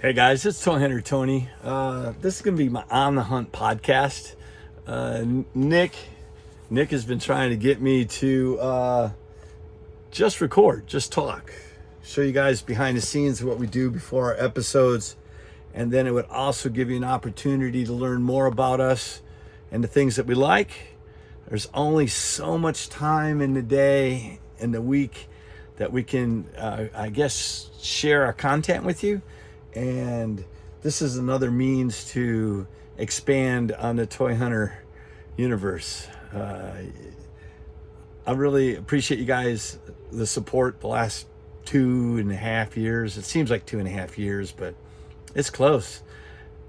Hey guys, it's ToyHunterTony. This is going to be my On the Hunt podcast. Nick has been trying to get me to just record, just talk, show you guys behind the scenes of what we do before our episodes, and then it would also give you an opportunity to learn more about us and the things that we like. There's only so much time in the day and the week that we can, share our content with you. And this is another means to expand on the Toy Hunter universe. I really appreciate you guys, the support the last 2.5 years. It seems like 2.5 years, but it's close.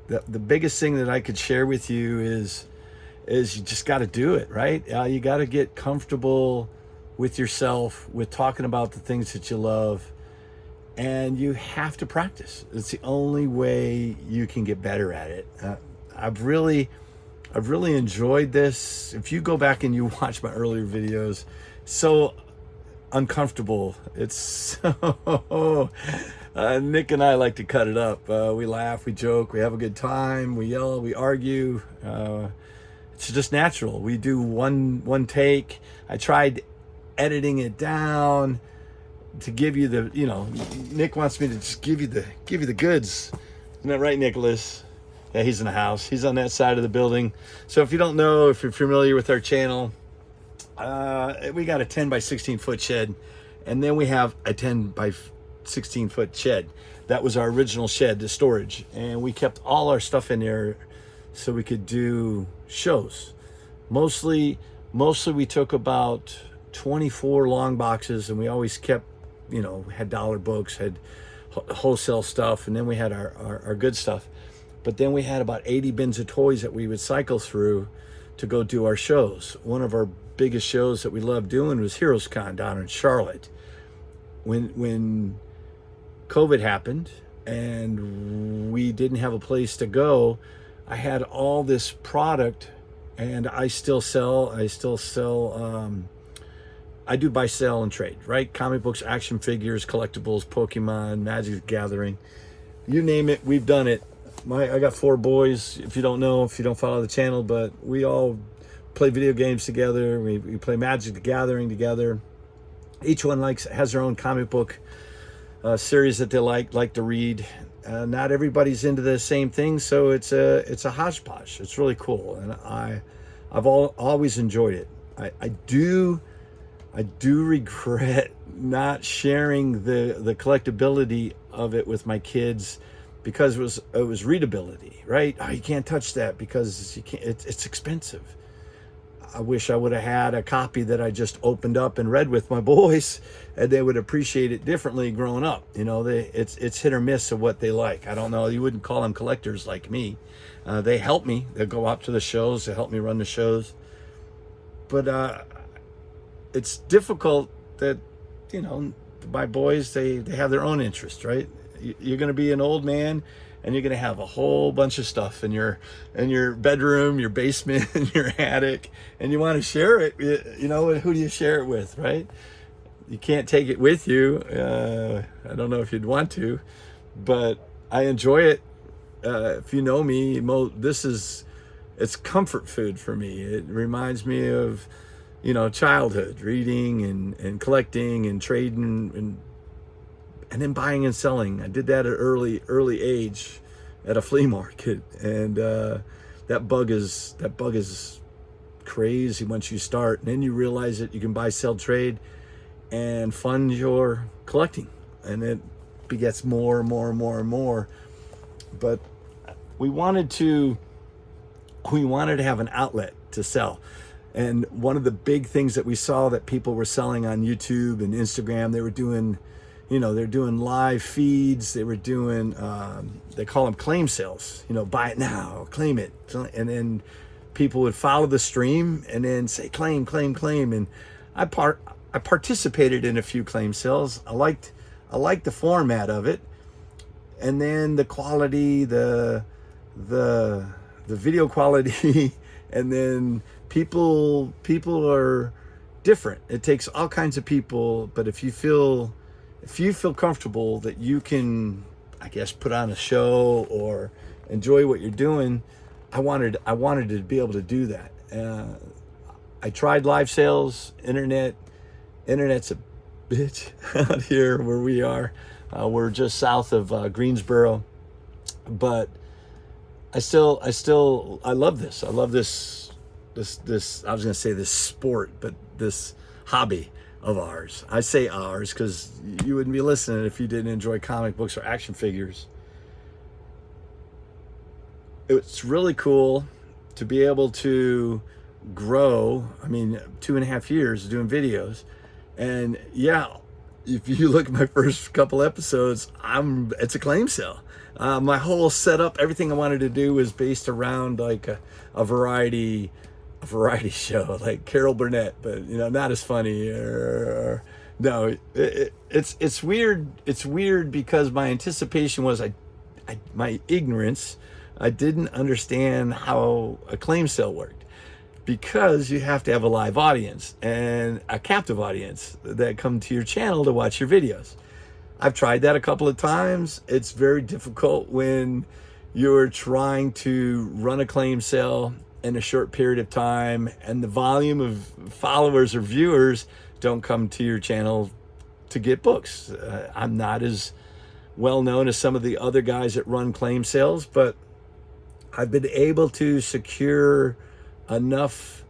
The biggest thing that I could share with you is you just got to do it, right? You got to get comfortable with yourself, with talking about the things that you love. And you have to practice. It's the only way you can get better at it. I've really enjoyed this. If you go back and you watch my earlier videos, so uncomfortable. It's so, Nick and I like to cut it up. We laugh, we joke, we have a good time, we yell, we argue. It's just natural. We do one take. I tried editing it down to give you the, Nick wants me to just give you the goods. Isn't that right, Nicholas? Yeah, he's in the house. He's on that side of the building. So if you don't know, if you're familiar with our channel, we got a 10 by 16 foot shed, and then we have a 10 by 16 foot shed. That was our original shed, the storage, and we kept all our stuff in there so we could do shows. Mostly we took about 24 long boxes, and we always kept, had dollar books, had wholesale stuff, and then we had our good stuff. But then we had about 80 bins of toys that we would cycle through to go do our shows. One of our biggest shows that we loved doing was Heroes Con down in Charlotte. When COVID happened and we didn't have a place to go, I had all this product, and I do buy, sell, and trade, right? Comic books, action figures, collectibles, Pokemon, Magic the Gathering, you name it, we've done it. I got 4 boys, if you don't follow the channel, but we all play video games together. We play Magic the Gathering together. Each one has their own comic book series that they like to read. Not everybody's into the same thing, so it's a hodgepodge. It's really cool, and I've always enjoyed it. I do regret not sharing the collectability of it with my kids, because it was readability, right? Oh, you can't touch that because you can't. It's expensive. I wish I would have had a copy that I just opened up and read with my boys, and they would appreciate it differently growing up. It's hit or miss of what they like. I don't know. You wouldn't call them collectors like me. They help me. They go out to the shows. They help me run the shows. But it's difficult that, my boys, they have their own interest, right? You're going to be an old man, and you're going to have a whole bunch of stuff in your bedroom, your basement, and your attic, and you want to share it. Who do you share it with, right? You can't take it with you. I don't know if you'd want to, but I enjoy it. If you know me, it's comfort food for me. It reminds me of, childhood, reading and collecting and trading and then buying and selling. I did that at early age at a flea market, and that bug is crazy once you start, and then you realize that you can buy, sell, trade, and fund your collecting, and it begets more and more and more and more. But we wanted to have an outlet to sell. And one of the big things that we saw that people were selling on YouTube and Instagram, they were doing, they're doing live feeds. They were doing, they call them claim sales, buy it now, claim it. And then people would follow the stream and then say, claim, claim, claim. And I participated in a few claim sales. I liked the format of it. And then the quality, the video quality, and then people are different. It takes all kinds of people, but if you feel comfortable that you can I guess, put on a show or enjoy what you're doing, I wanted to be able to do that. I tried live sales, internet's a bitch out here where we are. We're just south of Greensboro, but I love this. I love this, I was going to say this sport, but this hobby of ours. I say ours because you wouldn't be listening if you didn't enjoy comic books or action figures. It's really cool to be able to grow. I mean, 2.5 years doing videos. And yeah, if you look at my first couple episodes, it's a claim sale. My whole setup, everything I wanted to do was based around like a variety show, like Carol Burnett, but not as funny. No, it's weird. It's weird because my anticipation was my ignorance. I didn't understand how a claim sale worked, because you have to have a live audience and a captive audience that come to your channel to watch your videos. I've tried that a couple of times. It's very difficult when you're trying to run a claim sale in a short period of time and the volume of followers or viewers don't come to your channel to get books. I'm not as well known as some of the other guys that run claim sales, but I've been able to secure enough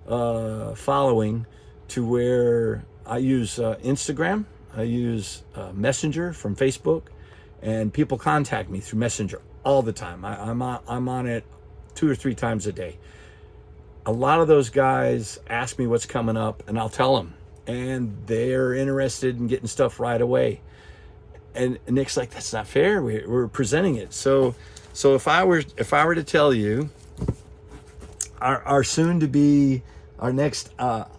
following to where I use Instagram, I use Messenger from Facebook, and people contact me through Messenger all the time. I'm on it 2 or 3 times a day. A lot of those guys ask me what's coming up, and I'll tell them, and they're interested in getting stuff right away. And Nick's like, that's not fair. We're presenting it. So if I were to tell you our soon to be, our next top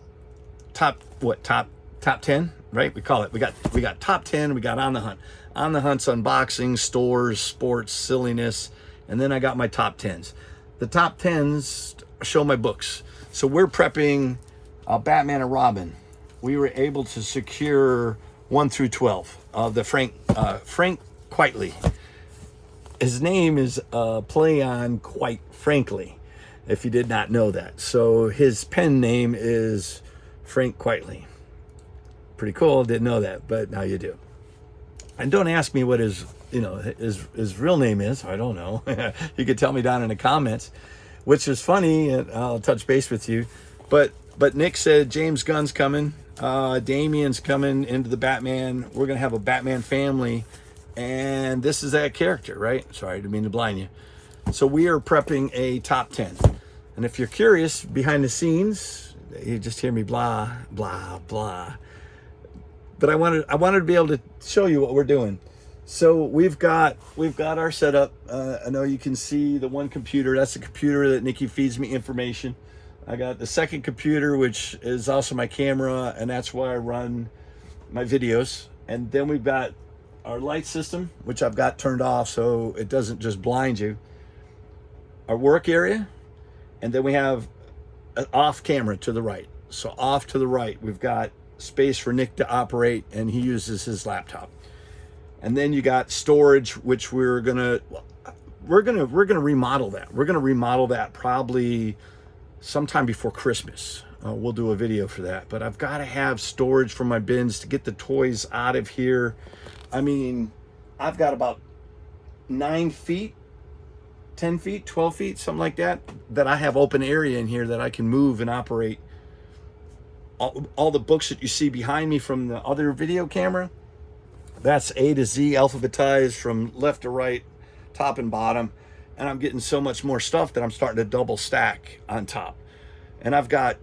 10, right? We call it. We got top 10. We got On the Hunt. On the Hunt's unboxing, stores, sports, silliness, and then I got my top 10s. The top 10s show my books. So we're prepping Batman and Robin. We were able to secure 1 through 12. The Frank Quitely. His name is play on Quite Frankly, if you did not know that. So his pen name is Frank Quitely. Pretty cool. Didn't know that, but now you do. And don't ask me what his real name is. I don't know. You could tell me down in the comments, which is funny, and I'll touch base with you. But Nick said James Gunn's coming. Damien's coming into the Batman. We're going to have a Batman family. And this is that character, right? Sorry, I didn't mean to blind you. So we are prepping a top 10. And if you're curious, behind the scenes, you just hear me blah, blah, blah. But I wanted to be able to show you what we're doing. So we've got our setup. I know you can see the one computer. That's the computer that Nikki feeds me information. I got the second computer, which is also my camera, and that's where I run my videos. And then we've got our light system, which I've got turned off so it doesn't just blind you. Our work area, and then we have an off camera to the right. So off to the right, we've got space for Nick to operate, and he uses his laptop. And then you got storage, which we're gonna remodel that. We're gonna remodel that probably sometime before Christmas. We'll do a video for that. But I've got to have storage for my bins to get the toys out of here. I mean, I've got about 9 feet, 10 feet, 12 feet, something like that I have open area in here that I can move and operate. All the books that you see behind me from the other video camera, that's A to Z alphabetized from left to right, top and bottom. And I'm getting so much more stuff that I'm starting to double stack on top. And I got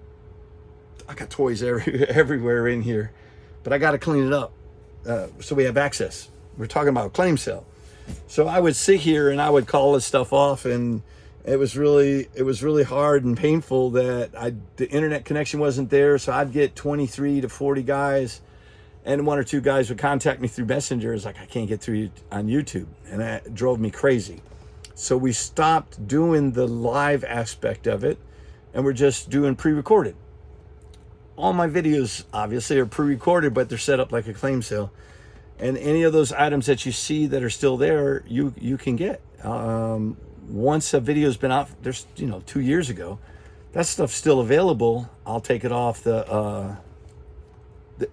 toys everywhere in here, but I got to clean it up so we have access. We're talking about a claim sale. So I would sit here and I would call this stuff off, and it was really hard and painful that the internet connection wasn't there. So I'd get 23 to 40 guys, and 1 or 2 guys would contact me through Messenger. It's like, I can't get through you on YouTube. And that drove me crazy. So we stopped doing the live aspect of it, and we're just doing pre-recorded. All my videos obviously are pre-recorded, but they're set up like a claim sale. And any of those items that you see that are still there, you can get. Once a video's been out, there's 2 years ago, that stuff's still available. I'll take it off down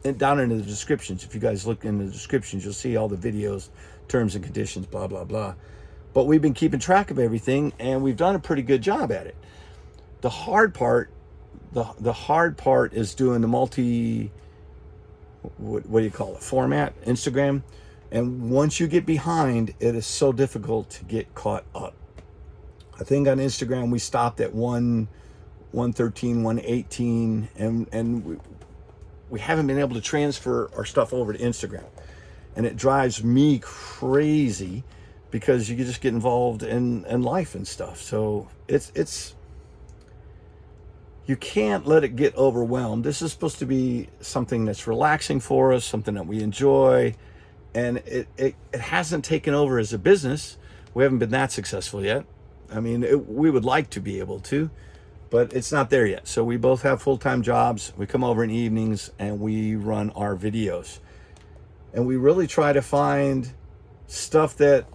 into the descriptions. If you guys look in the descriptions, you'll see all the videos, terms and conditions, blah blah blah. But we've been keeping track of everything, and we've done a pretty good job at it. The hard part, the hard part is doing the multi, what do you call it, format, Instagram. And once you get behind, it is so difficult to get caught up. I think on Instagram we stopped at 113, 118, and we haven't been able to transfer our stuff over to Instagram. And it drives me crazy because you can just get involved in life and stuff. So it's you can't let it get overwhelmed. This is supposed to be something that's relaxing for us, something that we enjoy, and it hasn't taken over as a business. We haven't been that successful yet. I mean, we would like to be able to, but it's not there yet. So we both have full-time jobs. We come over in evenings and we run our videos. And we really try to find stuff that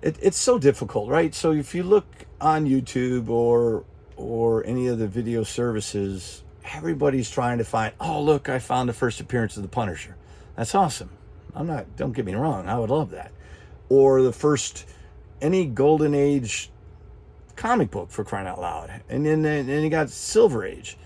it's so difficult, right? So if you look on YouTube or any of the video services, everybody's trying to find, oh, look, I found the first appearance of the Punisher. That's awesome. Don't get me wrong, I would love that. Or the first, any golden age comic book, for crying out loud. And then you got Silver Age.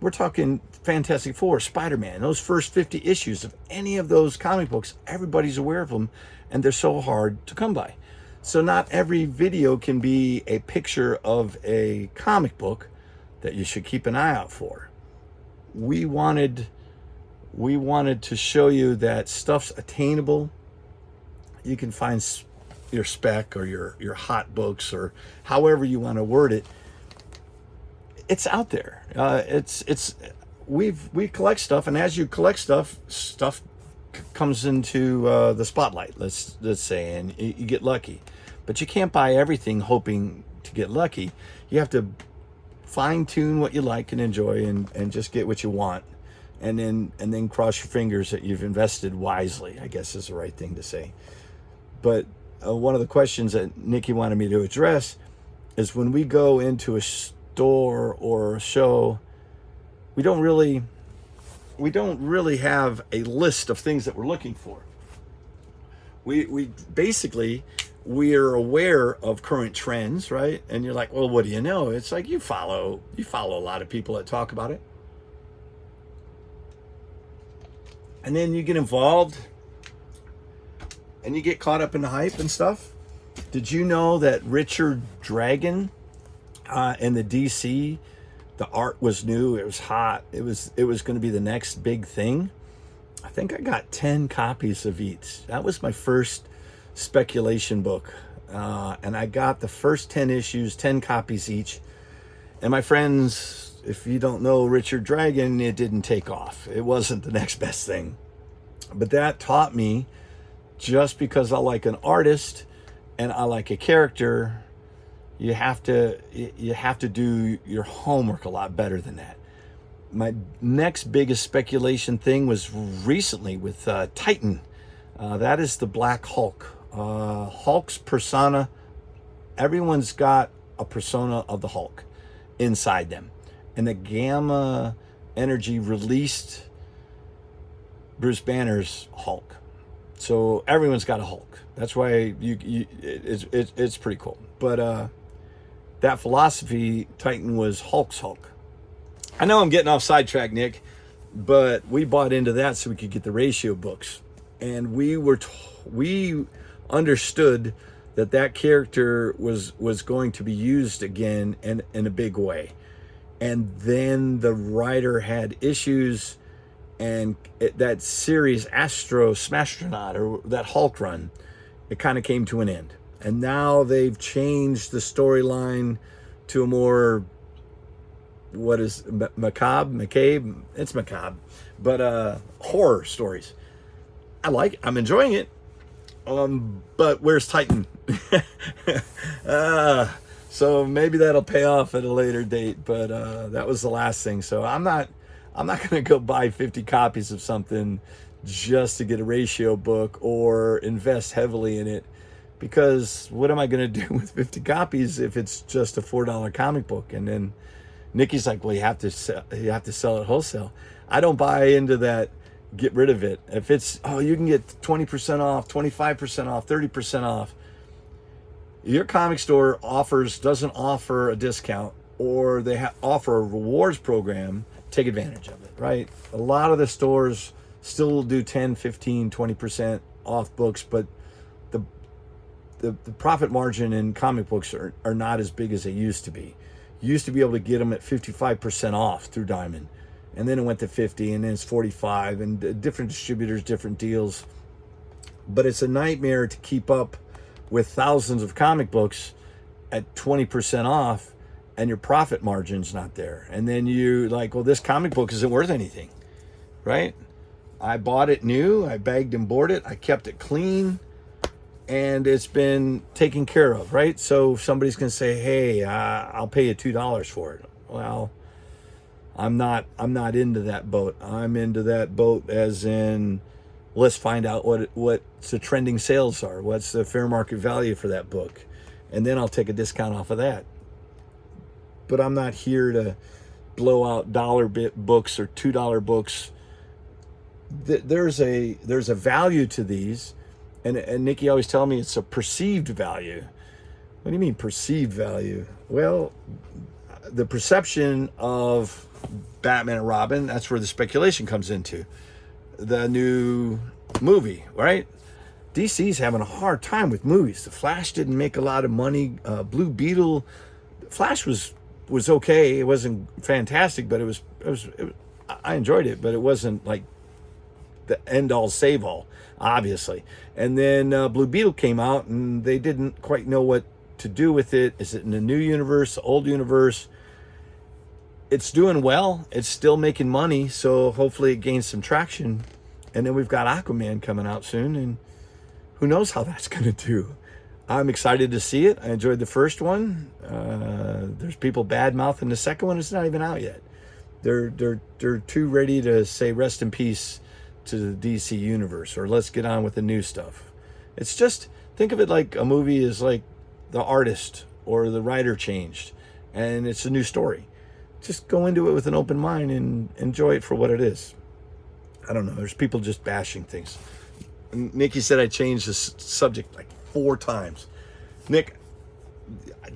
We're talking Fantastic Four, Spider-Man, those first 50 issues of any of those comic books, everybody's aware of them, and they're so hard to come by. So not every video can be a picture of a comic book that you should keep an eye out for. We wanted to show you that stuff's attainable. You can find your spec or your hot books or however you want to word it. It's out there. We collect stuff, and as you collect stuff comes into the spotlight. Let's say, and you get lucky. But you can't buy everything hoping to get lucky. You have to fine tune what you like and enjoy, and just get what you want, and then cross your fingers that you've invested wisely, I guess is the right thing to say. But one of the questions that Nikki wanted me to address is when we go into a store or a show, we don't really have a list of things that we're looking for. We basically, we're aware of current trends, right? And you're like, well, what do you know? It's like you follow a lot of people that talk about it. And then you get involved and you get caught up in the hype and stuff. Did you know that Richard Dragon in the DC, the art was new, it was hot, it was going to be the next big thing? I think I got 10 copies of each. That was my first speculation book. And I got the first 10 issues, 10 copies each. And my friends, if you don't know Richard Dragon, it didn't take off. It wasn't the next best thing. But that taught me, just because I like an artist and I like a character, you have to do your homework a lot better than that. My next biggest speculation thing was recently with Titan. That is the Black Hulk. Hulk's persona. Everyone's got a persona of the Hulk inside them, and the gamma energy released Bruce Banner's Hulk. So everyone's got a Hulk. That's why it's pretty cool. But that philosophy, Titan was Hulk's Hulk. I know I'm getting off sidetrack, Nick, but we bought into that so we could get the ratio books, and we understood that character was going to be used again in a big way. And then the writer had issues, and that series Astro Smashtronaut, or that Hulk run, it kind of came to an end. And now they've changed the storyline to a more, what is macabre? It's macabre, but horror stories. I'm enjoying it. But where's Titan? So maybe that'll pay off at a later date, but that was the last thing. So I'm I'm not going to go buy 50 copies of something just to get a ratio book or invest heavily in it, because what am I going to do with 50 copies if it's just a $4 comic book? And then Nikki's like, well, you have to sell it wholesale. I don't buy into that. Get rid of it. If it's, oh, you can get 20% off, 25% off, 30% off. Your comic store doesn't offer a discount, or they offer a rewards program. Take advantage of it, right? A lot of the stores still do 10, 15, 20% off books, but the profit margin in comic books are not as big as they used to be. You used to be able to get them at 55% off through Diamond, and then it went to 50, and then it's 45, and different distributors, different deals. But it's a nightmare to keep up with thousands of comic books at 20% off, and your profit margin's not there. And then you like, well, this comic book isn't worth anything, right? I bought it new, I bagged and boarded it, I kept it clean, and it's been taken care of, right? So if somebody's going to say, hey, I'll pay you $2 for it. Well, I'm not into that boat. I'm into that boat as in, let's find out what the trending sales are. What's the fair market value for that book? And then I'll take a discount off of that. But I'm not here to blow out dollar books or $2 books. There's a value to these. And Nikki always tells me it's a perceived value. What do you mean perceived value? Well, the perception of Batman and Robin, that's where the speculation comes into. The new movie, right? DC's having a hard time with movies. The Flash didn't make a lot of money. Blue Beetle, Flash was okay. It wasn't fantastic, but it was I enjoyed it, but it wasn't like the end all save all, obviously. And then Blue Beetle came out, and they didn't quite know what to do with it. Is it in the new universe, the old universe? It's doing well. It's still making money, so hopefully it gains some traction. And then we've got Aquaman coming out soon, and who knows how that's going to do. I'm excited to see it. I enjoyed the first one. There's people bad-mouthing the second one. It's not even out yet. They're too ready to say rest in peace to the DC universe, or let's get on with the new stuff. It's just, think of it like a movie is like the artist or the writer changed, and it's a new story. Just go into it with an open mind and enjoy it for what it is. I don't know. There's people just bashing things. Nikki said I changed the subject like 4 times. Nick,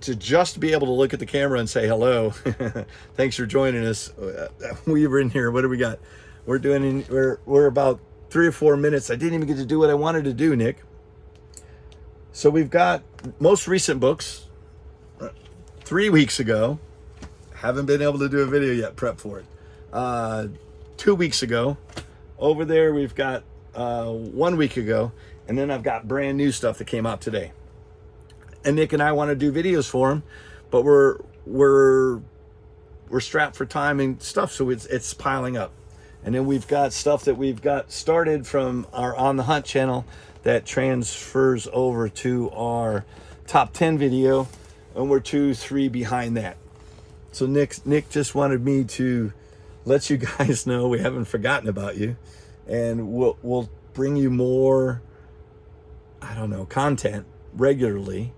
to just be able to look at the camera and say hello, thanks for joining us. We were in here. What do we got? We're about 3 or 4 minutes. I didn't even get to do what I wanted to do, Nick. So we've got most recent books 3 weeks ago. Haven't been able to do a video yet, prep for it. 2 weeks ago. Over there we've got 1 week ago, and then I've got brand new stuff that came out today. And Nick and I want to do videos for him, but we're strapped for time and stuff, so it's piling up. And then we've got stuff that we've got started from our On the Hunt channel that transfers over to our top 10 video, and we're 2-3 behind that. So Nick just wanted me to let you guys know we haven't forgotten about you, and we'll bring you more, I don't know, content regularly.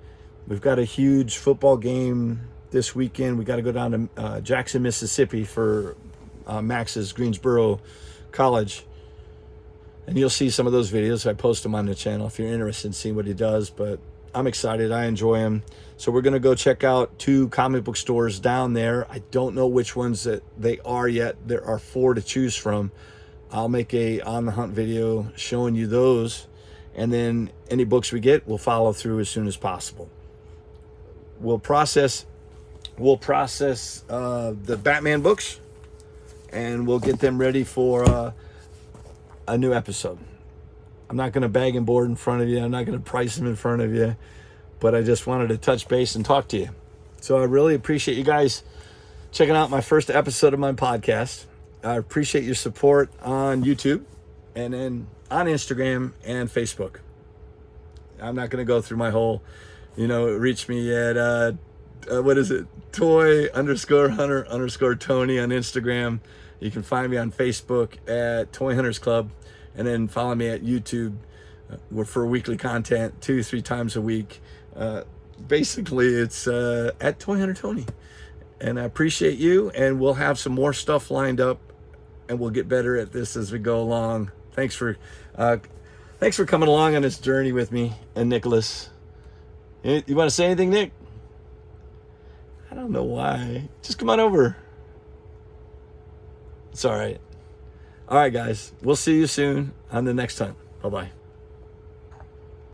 We've got a huge football game this weekend. We got to go down to Jackson, Mississippi for Max's Greensboro College, and you'll see some of those videos. I post them on the channel if you're interested in seeing what he does. But I'm excited. I enjoy him. So we're going to go check out 2 comic book stores down there. I don't know which ones that they are yet. There are 4 to choose from. I'll make a On the Hunt video showing you those, and then any books we get, we'll follow through as soon as possible. We'll process the Batman books, and we'll get them ready for a new episode. I'm not going to bag and board in front of you. I'm not going to price them in front of you, but I just wanted to touch base and talk to you. So I really appreciate you guys checking out my first episode of my podcast. I appreciate your support on YouTube and then on Instagram and Facebook. I'm not going to go through my whole, reach me at, what is it? Toy_Hunter_Tony on Instagram. You can find me on Facebook at Toy Hunters Club, and then follow me at YouTube for weekly content 2-3 times a week. Basically, it's at ToyHunterTony. And I appreciate you, and we'll have some more stuff lined up, and we'll get better at this as we go along. Thanks for coming along on this journey with me and Nicholas. You want to say anything, Nick? I don't know why. Just come on over. It's all right. All right, guys. We'll see you soon on the next time. Bye-bye.